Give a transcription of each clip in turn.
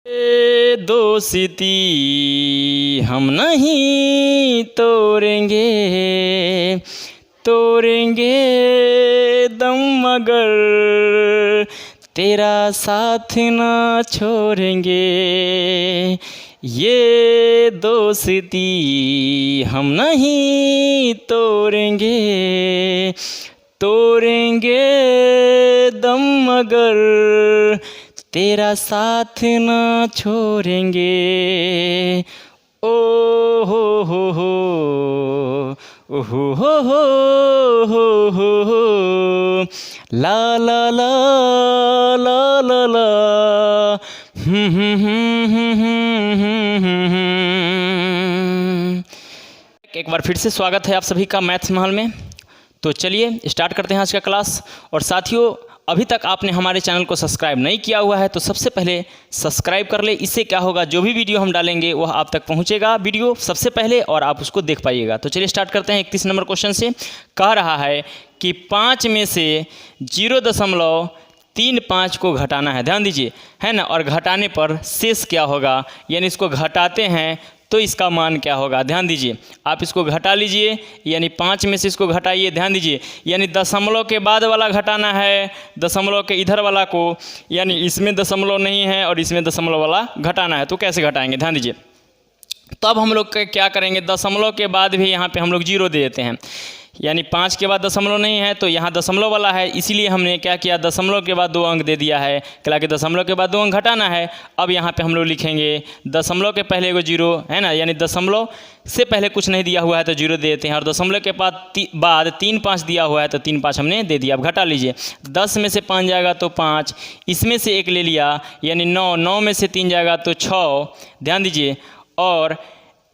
दोस्ती हम नहीं तोड़ेंगे, तोड़ेंगे दम मगर तेरा साथ ना छोड़ेंगे। ये दोस्ती हम नहीं तोड़ेंगे, तोड़ेंगे दम मगर तेरा साथ ना छोड़ेंगे। ओ हो ओ हो ला ला ला ला ला ला एक बार फिर से स्वागत है आप सभी का मैथ्स महल में। तो चलिए स्टार्ट करते हैं आज का क्लास। और साथियों, अभी तक आपने हमारे चैनल को सब्सक्राइब नहीं किया हुआ है तो सबसे पहले सब्सक्राइब कर ले। इससे क्या होगा, जो भी वीडियो हम डालेंगे वह आप तक पहुंचेगा वीडियो सबसे पहले और आप उसको देख पाइएगा। तो चलिए स्टार्ट करते हैं। 31 नंबर क्वेश्चन से कह रहा है कि 5 में से 0.35 को घटाना है। ध्यान दीजिए, है ना। और घटाने पर शेष क्या होगा, यानी इसको घटाते हैं तो इसका मान क्या होगा। ध्यान दीजिए, आप इसको घटा लीजिए, यानी 5 में से इसको घटाइए। ध्यान दीजिए, यानी दशमलव के बाद वाला घटाना है, दशमलव के इधर वाला को, यानी इसमें दशमलव नहीं है और इसमें दशमलव वाला घटाना है। तो कैसे घटाएंगे, ध्यान दीजिए। तब हम लोग क्या करेंगे, दशमलव के बाद भी यहाँ पे हम लोग 0 दे देते हैं, यानी 5 के बाद दशमलव नहीं है तो यहाँ दशमलव वाला है, इसीलिए हमने क्या किया, दशमलव के बाद 2 अंक दे दिया है। क्या कि दशमलव के बाद 2 अंक घटाना है। अब यहाँ पे हम लोग लिखेंगे दशमलव के पहले एगो 0 है ना, यानी दशमलव से पहले कुछ नहीं दिया हुआ है तो 0 दे देते हैं। और दशमलव के बाद 3 5 दिया हुआ है तो 3 5 हमने दे दिया। अब घटा लीजिए, 10 में से 5 जाएगा तो 5, इसमें से 1 ले लिया यानी 9, 9 में से 3 जाएगा तो 6। ध्यान दीजिए, और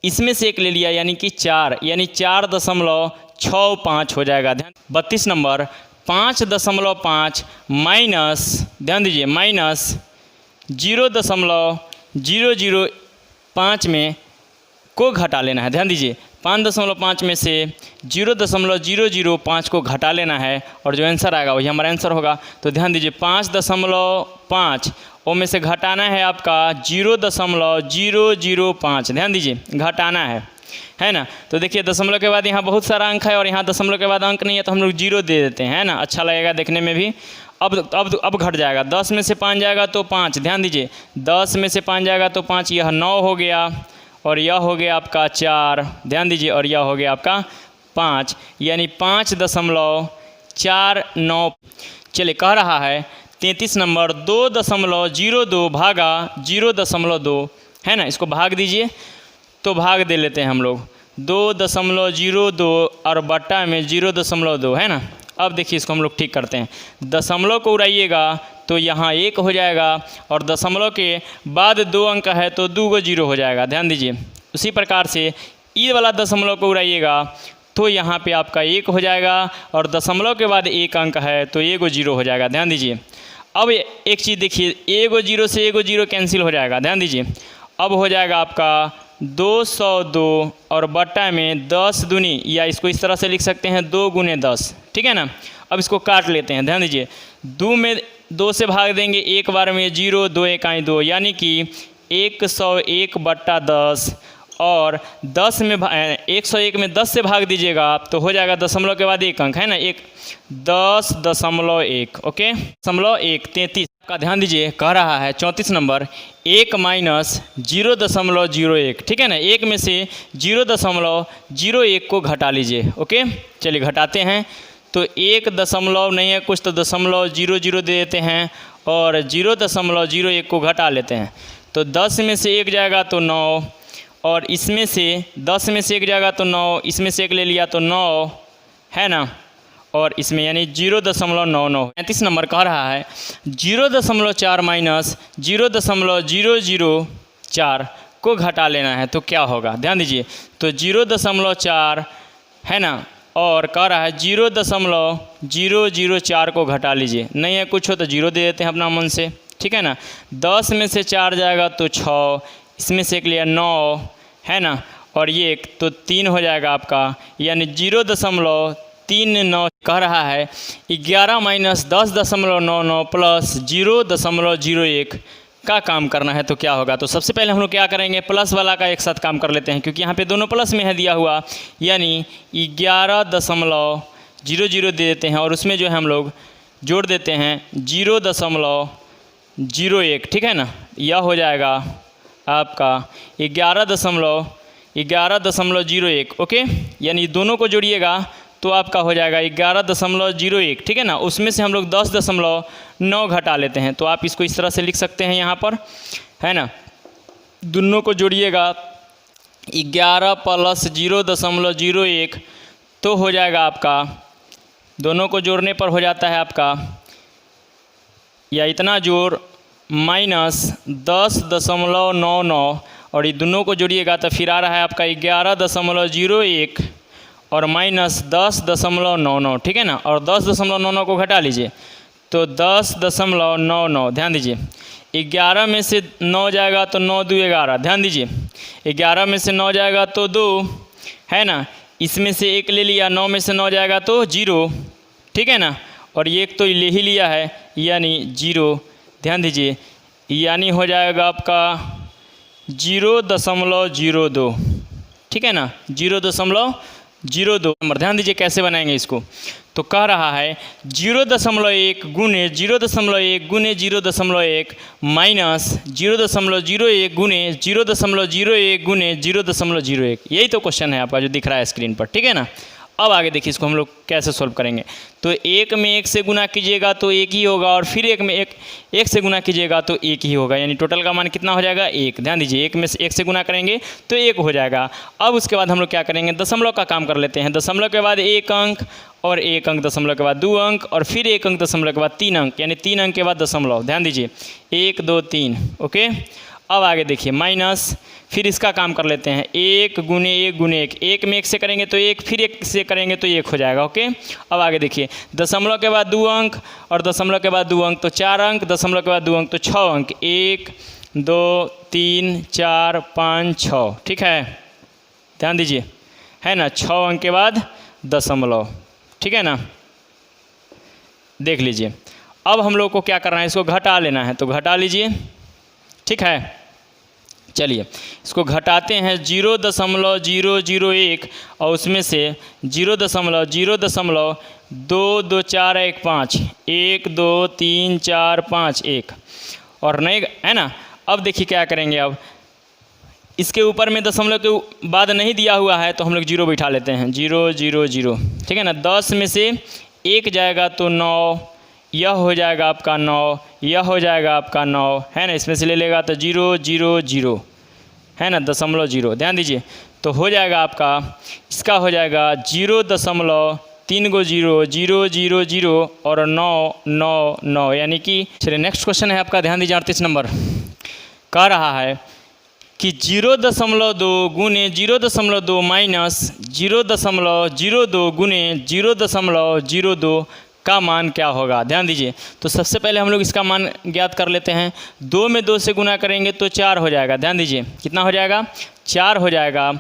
इसमें से 1 ले लिया यानी कि 4, यानी 4.65 हो जाएगा। ध्यान 32 नंबर 5.5 माइनस, ध्यान दीजिए, माइनस 0.005 में को घटा लेना है। ध्यान दीजिए, 5.5 में से 0.005 को घटा लेना है और जो आंसर आएगा वही हमारा आंसर होगा। तो ध्यान दीजिए, 5.5 ओ में से घटाना है आपका 0.005। ध्यान दीजिए, घटाना है ना। तो देखिए, दशमलव के बाद यहाँ बहुत सारा अंक है और यहाँ दशमलव के बाद अंक नहीं है तो हम लोग 0 दे देते हैं, है ना। अच्छा लगेगा देखने में भी। अब घट जाएगा, 10 में से 5 जाएगा तो 5। ध्यान दीजिए, 10 में से 5 जाएगा तो 5, यह 9 हो गया और यह हो गया आपका 4। ध्यान दीजिए, और यह हो गया आपका 5, यानी 5.49। चलिए, कह रहा है 33 नंबर 2.02 भागा 0.2, है ना। इसको भाग दीजिए, तो भाग दे लेते हैं हम लोग 2.02 और बट्टा में 0.2, है ना। अब देखिए, इसको हम लोग ठीक करते हैं। दशमलव को उड़ाइएगा तो यहाँ 1 हो जाएगा और दशमलव के बाद 2 अंक है तो 2 गो 0 हो जाएगा। ध्यान दीजिए, उसी प्रकार से ई वाला दशमलव को उड़ाइएगा तो यहाँ पे आपका 1 हो जाएगा और दशमलव के बाद 1 अंक है तो 1 गो 0 हो जाएगा। ध्यान दीजिए, अब एक चीज़ देखिए, 1 गो 0 से 1 गो 0 कैंसिल हो जाएगा। ध्यान दीजिए, अब हो जाएगा आपका 202 और बट्टा में 10 दूनी, या इसको इस तरह से लिख सकते हैं 2 गुने 10, ठीक है ना। अब इसको काट लेते हैं। ध्यान दीजिए, 2 में 2 से भाग देंगे एक बार में, 0 2 1 2, यानी कि 101 बट्टा 10, और 10 में 101 में 10 से भाग दीजिएगा तो हो जाएगा दशमलव के बाद 1 अंक, है ना, 10.1। ओके, 1 33 का। ध्यान दीजिए, कह रहा है 34 नंबर 1 माइनस 0.01, ठीक है ना। 1 में से 0.01 को घटा लीजिए। ओके, चलिए घटाते हैं। तो 1 दशमलव नहीं है कुछ तो 0.00 दे देते हैं और 0.01 को घटा लेते हैं। तो 10 में से 1 जाएगा तो 9, और इसमें से 10 में से 1 जाएगा तो 9, इसमें से 1 ले लिया तो 9, है ना, और इसमें यानी 0.99। 35 नंबर कह रहा है 0.4 माइनस 0.004 को घटा लेना है तो क्या होगा। ध्यान दीजिए, तो 0.4 है ना, और कह रहा है 0.004 को घटा लीजिए। नहीं है कुछ हो तो 0 दे देते हैं अपना मन से, ठीक है ना। 10 में से 4 जाएगा तो 6, इसमें से 1 लिया 9, है ना, और ये 1 तो 3 हो जाएगा आपका, यानी 0.39 कह रहा है 11 माइनस 10.99 प्लस 0.01 का काम करना है तो क्या होगा। तो सबसे पहले हम लोग क्या करेंगे, प्लस वाला का एक साथ काम कर लेते हैं, क्योंकि यहाँ पे दोनों प्लस में है दिया हुआ, यानी 11.00 दे देते हैं और उसमें जो है हम लोग जोड़ देते हैं 0.01, ठीक है ना। यह हो जाएगा आपका 11.01, ओके। यानी दोनों को जोड़िएगा तो आपका हो जाएगा 11.01, ठीक है ना। उसमें से हम लोग 10.9 घटा लेते हैं, तो आप इसको इस तरह से लिख सकते हैं यहाँ पर, है ना। दोनों को जोड़िएगा 11 + 0.01 तो हो जाएगा आपका, दोनों को जोड़ने पर हो जाता है आपका या इतना जोड़ -10.99 और ये दोनों को जोड़िएगा तो फिर आ रहा है आपका 11.01 और -10.99, ठीक है ना। और 10.99 को घटा लीजिए तो 10.99, ध्यान दीजिए। 11 में से 9 जाएगा तो 9 2 11, ध्यान दीजिए। 11 में से 9 जाएगा तो 2, है ना। इसमें से 1 ले लिया, 9 में से 9 जाएगा तो 0, ठीक है ना। और ये एक तो ले ही लिया है यानी 0, ध्यान दीजिए। यानी हो जाएगा आपका 0.02, ठीक है ना, 0.02 नंबर। ध्यान दीजिए कैसे बनाएंगे इसको। तो कह रहा है 0.1 गुने 0.1 गुने 0.1 माइनस 0.01 गुने 0.01 गुने 0.01। यही तो क्वेश्चन है आपका जो दिख रहा है स्क्रीन पर, ठीक है ना। अब आगे देखिए इसको हम लोग कैसे सोल्व करेंगे। तो 1 में 1 से गुना कीजिएगा तो 1 ही होगा और फिर 1 में 1 से गुना कीजिएगा तो 1 ही होगा, यानी टोटल का मान कितना हो जाएगा 1। ध्यान दीजिए 1 में से 1 से गुना करेंगे तो 1 हो जाएगा। अब उसके बाद हम लोग क्या करेंगे, दशमलव का काम कर लेते हैं। दशमलव के बाद 1 अंक और 1 अंक, दशमलव के बाद 2 अंक और फिर 1 अंक, दशमलव के बाद 3 अंक, यानी 3 अंक के बाद दशमलव। ध्यान दीजिए 1 2 3, ओके। अब आगे देखिए माइनस, फिर इसका काम कर लेते हैं 1 गुने 1 गुने 1। 1 में 1 से करेंगे तो 1, फिर 1 से करेंगे तो 1 हो जाएगा, ओके। अब आगे देखिए दशमलव के बाद 2 अंक और दशमलव के बाद 2 अंक तो 4 अंक, दशमलव के बाद 2 अंक तो 6 अंक, 1 2 3 4 5 6, ठीक है। ध्यान दीजिए, है ना। 6 अंक के बाद दशमलव, ठीक है ना। देख लीजिए अब हम लोग को क्या करना है, इसको घटा लेना है, तो घटा लीजिए, ठीक है। चलिए इसको घटाते हैं 0.001 और उसमें से 0.0022415 1 2 3 4 5 1 और नहीं, है ना। अब देखिए क्या करेंगे, अब इसके ऊपर में दशमलव के बाद नहीं दिया हुआ है तो हम लोग 0 बिठा लेते हैं, 0 0 0, ठीक है ना। 10 में से 1 जाएगा तो 9, यह हो जाएगा आपका 9, यह हो जाएगा आपका 9, है ना। इसमें से ले लेगा तो 0 0 0, है ना, 0.0। ध्यान दीजिए तो हो जाएगा आपका, इसका हो जाएगा 0.3 गो 0 0 0 0 और 9 9 9, यानी कि। चलिए नेक्स्ट क्वेश्चन है आपका, ध्यान दीजिए 38 नंबर। कह रहा है कि 0.2 गुने 0.2 माइनस 0.02 गुने 0.02 का मान क्या होगा। ध्यान दीजिए तो सबसे पहले हम लोग इसका मान ज्ञात कर लेते हैं। 2 में 2 से गुना करेंगे तो 4 हो जाएगा। ध्यान दीजिए कितना हो जाएगा, 4 हो जाएगा।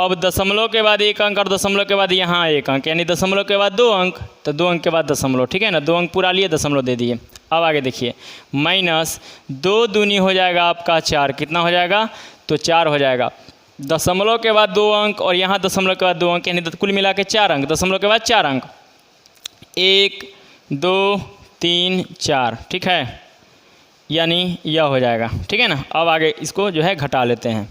अब दशमलव के बाद 1 अंक और दशमलव के बाद यहाँ 1 अंक, यानी दशमलव के बाद 2 अंक, तो 2 अंक के बाद दशमलव, ठीक है ना। 2 अंक पूरा लिए, दशमलव दे दिए। अब आगे देखिए माइनस 2 दूनी हो जाएगा आपका 4, कितना हो जाएगा तो 4 हो जाएगा। दशमलव के बाद 2 अंक और यहाँ दशमलव के बाद 2 अंक, यानी कुल मिला के 4 अंक, दशमलव के बाद 4 अंक, 1 2 3 4, ठीक है, यानी यह हो जाएगा, ठीक है ना। अब आगे इसको जो है घटा लेते हैं,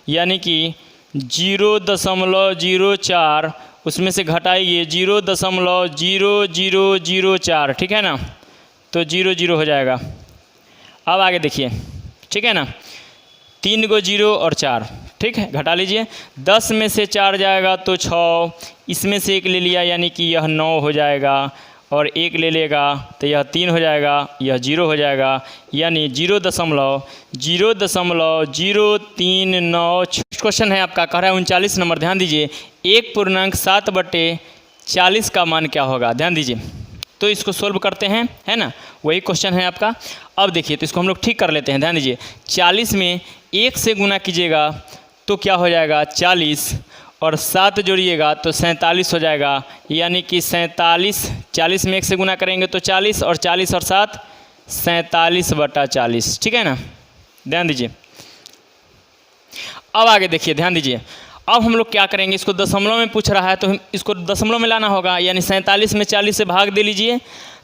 यानी कि 0.04 उसमें से घटाइए 0.0004, ठीक है ना, तो 0 0 हो जाएगा। अब आगे देखिए, ठीक है ना, 3 गो 0 और 4, ठीक है, घटा लीजिए। 10 में से 4 जाएगा तो 6, इसमें से 1 ले लिया यानी कि यह 9 हो जाएगा, और 1 ले लेगा तो यह 3 हो जाएगा, यह 0 हो जाएगा, यानी 0.039। क्वेश्चन है आपका, कह रहा है 39 नंबर। ध्यान दीजिए 1/7/40 का मान क्या होगा। ध्यान दीजिए तो इसको सोल्व करते हैं, है ना, वही क्वेश्चन है आपका। अब देखिए तो इसको हम लोग ठीक कर लेते हैं। ध्यान दीजिए 40 में 1 से गुना कीजिएगा तो क्या हो जाएगा 40, और 7 जोड़िएगा तो 47 हो जाएगा, यानी कि 47। 40 में 1 से गुना करेंगे तो 40, और 40 और 7 47/40, ठीक है ना। ध्यान दीजिए। अब आगे देखिए, ध्यान दीजिए। अब हम लोग क्या करेंगे, इसको दशमलव में पूछ रहा है तो इसको दशमलव में लाना होगा, यानी 47 में 40 से भाग दे लीजिए।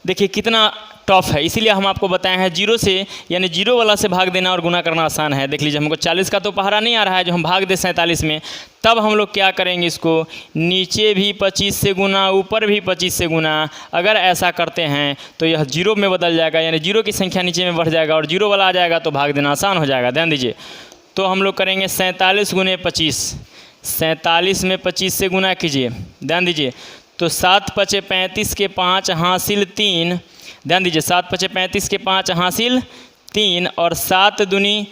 देखिए कितना टफ है, इसीलिए हम आपको बताए हैं जीरो से, यानी जीरो वाला से भाग देना और गुना करना आसान है। देख लीजिए, हमको 40 का तो पहाड़ा नहीं आ रहा है जो हम भाग दे 47 में। तब हम लोग क्या करेंगे, इसको नीचे भी 25 से गुना, ऊपर भी 25 से गुना। अगर ऐसा करते हैं तो यह जीरो में बदल जाएगा, यानी जीरो की संख्या नीचे में बढ़ जाएगा और जीरो वाला आ जाएगा तो भाग देना आसान हो जाएगा। ध्यान दीजिए, तो हम लोग करेंगे 47 गुने 25। 47 में 25 से गुना कीजिए। ध्यान दीजिए, तो 7 पचे 35 के 5 हासिल 3। ध्यान दीजिए, 7 पचे 35 के 5 हासिल 3 और 7 दूनी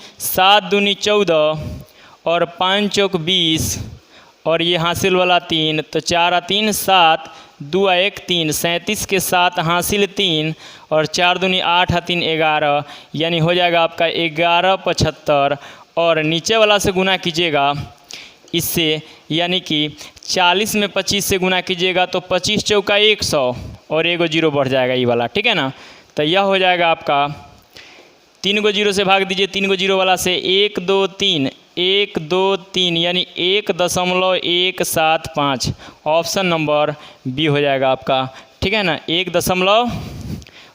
14 और 5 चौक 20 और ये हासिल वाला 3, तो 4 आ 3 7, 2 आ 1 3, 37 के 7 हासिल 3 और 4 दूनी 8 आ 3 11, यानी हो जाएगा आपका 1175। और नीचे वाला से गुना कीजिएगा इससे, यानी कि 40 में 25 से गुना कीजिएगा तो 25 चौका 100 और एगो जीरो बढ़ जाएगा ये वाला, ठीक है ना। तो यह हो जाएगा आपका 3 गो जीरो से भाग दीजिए, 3 गो जीरो वाला से 1 2 3 1 2 3, यानी 1.175। ऑप्शन नंबर बी हो जाएगा आपका, ठीक है ना। 1 दशमलव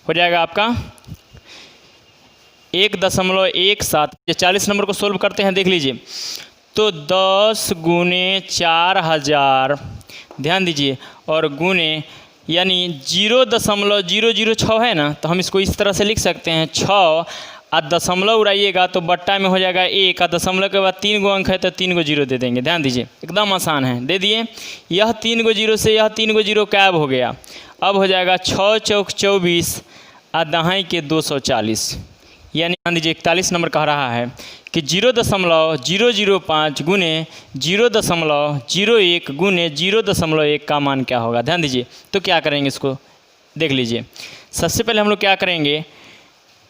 हो जाएगा आपका 1.17। 40 नंबर को सोल्व करते हैं, देख लीजिए। तो 10 गुने 4000, ध्यान दीजिए, और गुने यानी 0.006 है ना, तो हम इसको इस तरह से लिख सकते हैं 6 और दशमलव उड़ाइएगा तो बट्टा में हो जाएगा 1 और दशमलव के बाद 3 गो अंक है तो 3 गो जीरो दे देंगे। ध्यान दीजिए, एकदम आसान है, दे दिए। यह 3 गो जीरो से यह 3 गो जीरो गायब हो गया। अब हो जाएगा 6 चौक 24 और दहाई के 240, यानी ध्यान दीजिए 41 नंबर कह रहा है कि 0.005 गुने 0.01 गुने 0.1 का मान क्या होगा। ध्यान दीजिए, तो क्या करेंगे इसको देख लीजिए। सबसे पहले हम लोग क्या करेंगे,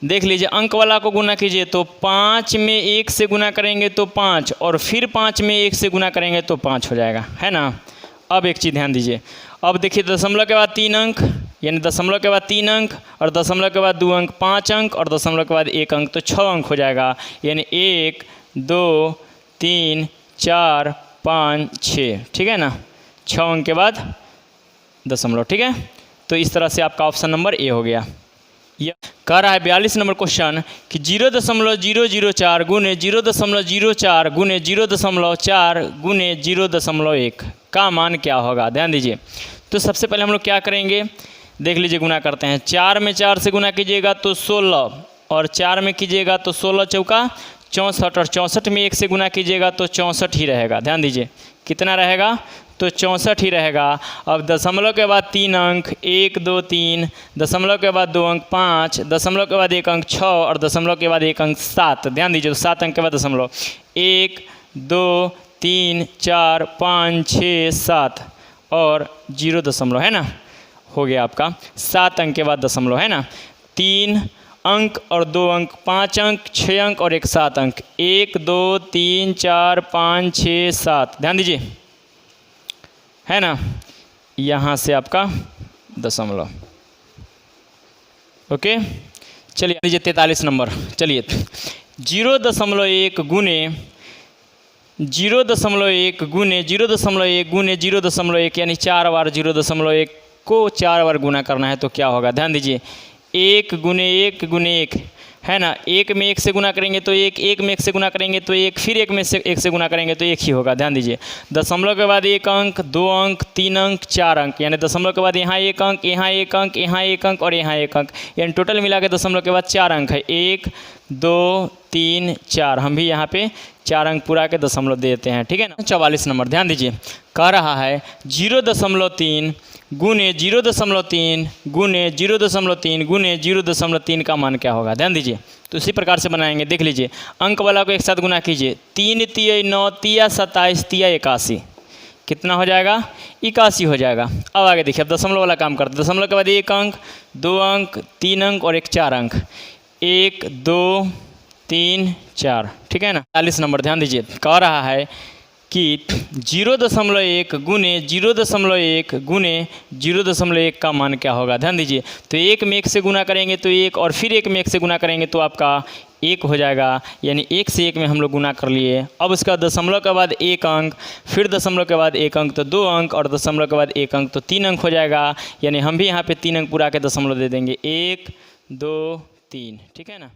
देख लीजिए, अंक वाला को गुना कीजिए तो 5 में 1 से गुना करेंगे तो 5 और फिर 5 में 1 से गुना करेंगे तो 5 हो जाएगा, है ना। अब एक चीज़ ध्यान दीजिए, अब देखिए दशमलव के बाद 3 अंक, यानी दशमलव के बाद 3 अंक और दशमलव के बाद 2 अंक 5 अंक और दशमलव के बाद 1 अंक तो 6 अंक हो जाएगा, यानी 1 2 3 4 5 6, ठीक है ना। 6 अंक के बाद दशमलव, ठीक है। तो इस तरह से आपका ऑप्शन नंबर ए हो गया। यह कह रहा है 42 नंबर क्वेश्चन कि 0.004 गुने 0.04 गुने 0.4 गुने 0.1 का मान क्या होगा। ध्यान दीजिए, तो सबसे पहले हम लोग क्या करेंगे, देख लीजिए, गुना करते हैं। 4 में 4 से गुना कीजिएगा तो 16 और 4 में कीजिएगा तो 16 चौका 64 और 64 में 1 से गुना कीजिएगा तो 64 ही रहेगा। ध्यान दीजिए, कितना रहेगा, तो 64 ही रहेगा। अब दशमलव के बाद 3 अंक 1 2 3, दशमलव के बाद 2 अंक 5, दशमलव के बाद 1 अंक 6 और दशमलव के बाद 1 अंक 7। ध्यान दीजिए, तो 7 अंक के बाद दशमलव 1 2 3 4 5 6 7 और 0 दशमलव, है ना, हो गया आपका 7 अंक के बाद दशमलव, है ना। 3 अंक और 2 अंक 5 अंक 6 अंक और 1 7 अंक 1 2 3 4 5 6 7। ध्यान दीजिए, है ना, यहाँ से आपका दशमलव। ओके, चलिए लीजिए 43 नंबर। चलिए 0.1 गुने 0.1 गुने 0.1 गुने 0.1, यानी 4 बार 0.1 को 4 बार गुना करना है तो क्या होगा। ध्यान दीजिए, 1 गुने 1 गुने 1, है ना। 1 में 1 से गुना करेंगे तो 1, 1 में 1 से गुना करेंगे तो 1, फिर 1 में से 1 से गुना करेंगे तो 1 ही होगा। ध्यान दीजिए, दशमलव के बाद 1 अंक 2 अंक 3 अंक 4 अंक, यानी दशमलव के बाद यहाँ 1 अंक, यहाँ 1 अंक, यहाँ 1 अंक और यहाँ 1 अंक, यानी टोटल मिला के दशमलव के बाद 4 अंक है। 1 2 3 4, हम भी यहाँ पे 4 अंक पूरा के दशमलव देते हैं, ठीक है ना। 44 नंबर, ध्यान दीजिए, कह रहा है 0.3 गुने 0.3 गुने 0.3 गुने 0.3 का मान क्या होगा। ध्यान दीजिए, तो इसी प्रकार से बनाएंगे। देख लीजिए, अंक वाला को एक साथ गुना कीजिए, 3 तिया 9 तिया 27 तिया 81, कितना हो जाएगा, 81 हो जाएगा। अब आगे देखिए, अब दशमलव वाला काम करते हैं। दशमलव के बाद 1 अंक 2 अंक 3 अंक और 1 4 अंक, 1 2 3 4, ठीक है ना। 40 नंबर, ध्यान दीजिए, कह रहा है कि 0.1 गुने 0.1 गुने 0.1 का मान क्या होगा। ध्यान दीजिए, तो 1 में 1 से गुना करेंगे तो 1, और फिर 1 में 1 से गुना करेंगे तो आपका 1 हो जाएगा, यानी 1 से 1 में हम लोग गुना कर लिए। अब उसका दशमलव के बाद 1 अंक, फिर दशमलव के बाद 1 अंक तो 2 अंक, और दशमलव के बाद 1 अंक तो 3 अंक हो जाएगा। यानी हम भी यहाँ पे 3 अंक पूरा के दशमलव दे देंगे, 1 2 3, ठीक है ना।